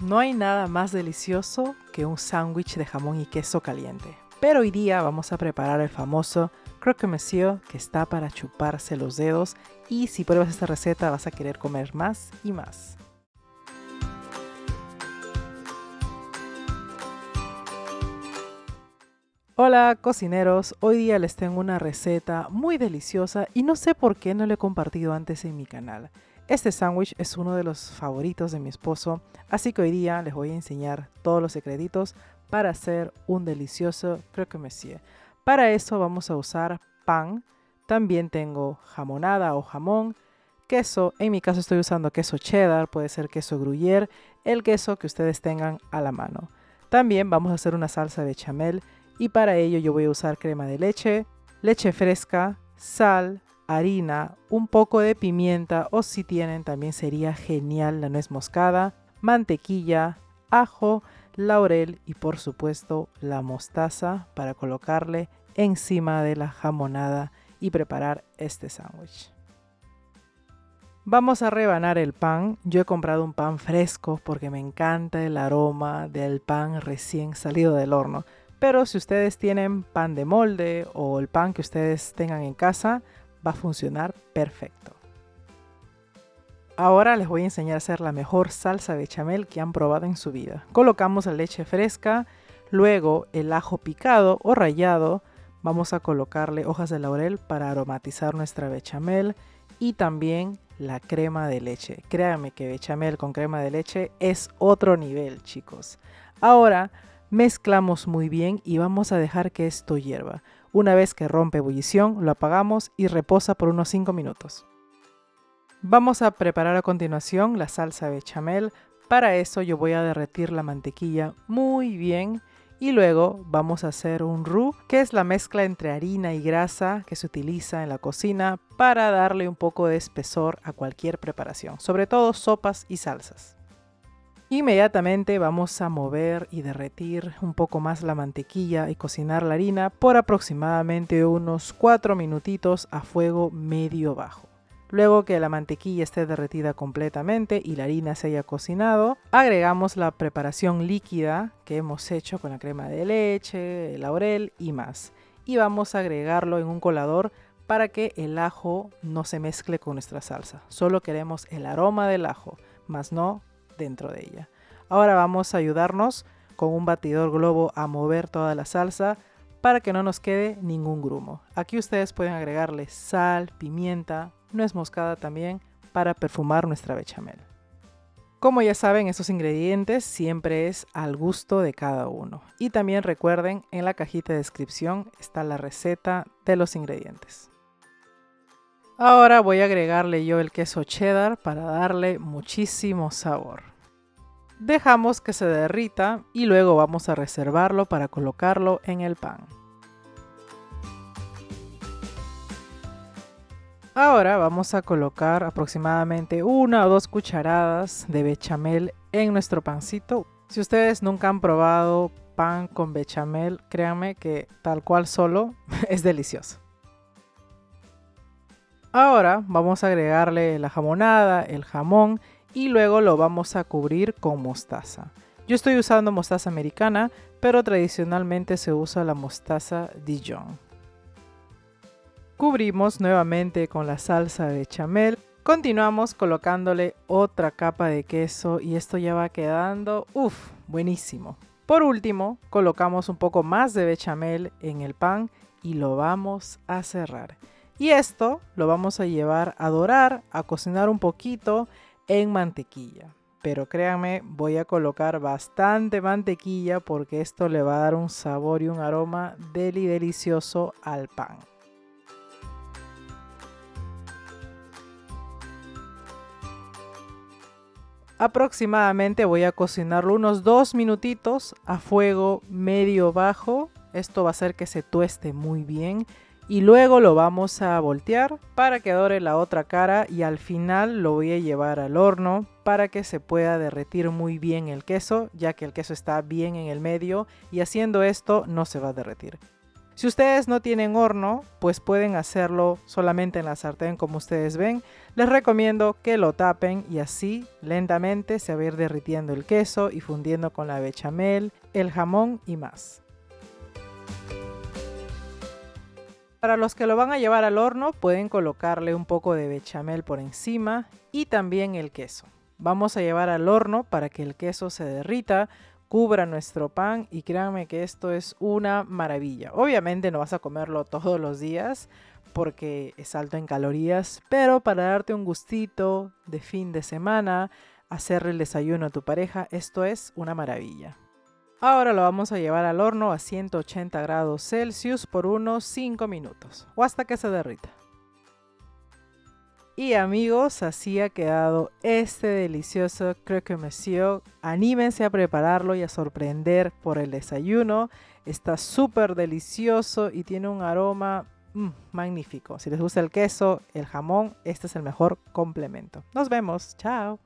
No hay nada más delicioso que un sándwich de jamón y queso caliente. Pero hoy día vamos a preparar el famoso croque monsieur, que está para chuparse los dedos, y si pruebas esta receta vas a querer comer más y más. Hola cocineros, hoy día les tengo una receta muy deliciosa y no sé por qué no lo he compartido antes en mi canal. Este sándwich es uno de los favoritos de mi esposo, así que hoy día les voy a enseñar todos los secretitos para hacer un delicioso croque monsieur. Para eso vamos a usar pan, también tengo jamonada o jamón, queso, en mi caso estoy usando queso cheddar, puede ser queso gruyère, el queso que ustedes tengan a la mano. También vamos a hacer una salsa bechamel y para ello yo voy a usar crema de leche, leche fresca, sal, harina, un poco de pimienta o si tienen también sería genial la nuez moscada, mantequilla, ajo, laurel y por supuesto la mostaza para colocarle encima de la jamonada y preparar este sándwich. Vamos a rebanar el pan. Yo he comprado un pan fresco porque me encanta el aroma del pan recién salido del horno. Pero si ustedes tienen pan de molde o el pan que ustedes tengan en casa, va a funcionar perfecto. Ahora les voy a enseñar a hacer la mejor salsa bechamel que han probado en su vida. Colocamos la leche fresca, luego el ajo picado o rallado. Vamos a colocarle hojas de laurel para aromatizar nuestra bechamel y también la crema de leche. Créanme que bechamel con crema de leche es otro nivel, chicos. Ahora mezclamos muy bien y vamos a dejar que esto hierva. Una vez que rompe ebullición, lo apagamos y reposa por unos 5 minutos. Vamos a preparar a continuación la salsa bechamel. Para eso yo voy a derretir la mantequilla muy bien y luego vamos a hacer un roux, que es la mezcla entre harina y grasa que se utiliza en la cocina para darle un poco de espesor a cualquier preparación, sobre todo sopas y salsas. Inmediatamente vamos a mover y derretir un poco más la mantequilla y cocinar la harina por aproximadamente unos 4 minutitos a fuego medio bajo. Luego que la mantequilla esté derretida completamente y la harina se haya cocinado, agregamos la preparación líquida que hemos hecho con la crema de leche, el laurel y más. Y vamos a agregarlo en un colador para que el ajo no se mezcle con nuestra salsa. Solo queremos el aroma del ajo, más no dentro de ella. Ahora vamos a ayudarnos con un batidor globo a mover toda la salsa para que no nos quede ningún grumo. Aquí ustedes pueden agregarle sal, pimienta, nuez moscada también para perfumar nuestra bechamel. Como ya saben, estos ingredientes siempre es al gusto de cada uno. Y también recuerden, en la cajita de descripción está la receta de los ingredientes. Ahora voy a agregarle yo el queso cheddar para darle muchísimo sabor. Dejamos que se derrita y luego vamos a reservarlo para colocarlo en el pan. Ahora vamos a colocar aproximadamente 1 o 2 cucharadas de bechamel en nuestro pancito. Si ustedes nunca han probado pan con bechamel, créanme que tal cual solo es delicioso. Ahora vamos a agregarle la jamonada, el jamón y luego lo vamos a cubrir con mostaza. Yo estoy usando mostaza americana, pero tradicionalmente se usa la mostaza Dijon. Cubrimos nuevamente con la salsa bechamel. Continuamos colocándole otra capa de queso y esto ya va quedando buenísimo. Por último, colocamos un poco más de bechamel en el pan y lo vamos a cerrar. Y esto lo vamos a llevar a dorar, a cocinar un poquito en mantequilla. Pero créanme, voy a colocar bastante mantequilla porque esto le va a dar un sabor y un aroma delicioso al pan. Aproximadamente voy a cocinarlo unos 2 minutitos a fuego medio bajo. Esto va a hacer que se tueste muy bien. Y luego lo vamos a voltear para que dore la otra cara y al final lo voy a llevar al horno para que se pueda derretir muy bien el queso, ya que el queso está bien en el medio y haciendo esto no se va a derretir. Si ustedes no tienen horno, pues pueden hacerlo solamente en la sartén como ustedes ven. Les recomiendo que lo tapen y así lentamente se va a ir derritiendo el queso y fundiendo con la bechamel, el jamón y más. Para los que lo van a llevar al horno, pueden colocarle un poco de bechamel por encima y también el queso. Vamos a llevar al horno para que el queso se derrita, cubra nuestro pan y créanme que esto es una maravilla. Obviamente no vas a comerlo todos los días porque es alto en calorías, pero para darte un gustito de fin de semana, hacerle el desayuno a tu pareja, esto es una maravilla. Ahora lo vamos a llevar al horno a 180 grados Celsius por unos 5 minutos o hasta que se derrita. Y amigos, así ha quedado este delicioso croque monsieur. Anímense a prepararlo y a sorprender por el desayuno. Está súper delicioso y tiene un aroma magnífico. Si les gusta el queso, el jamón, este es el mejor complemento. Nos vemos, chao.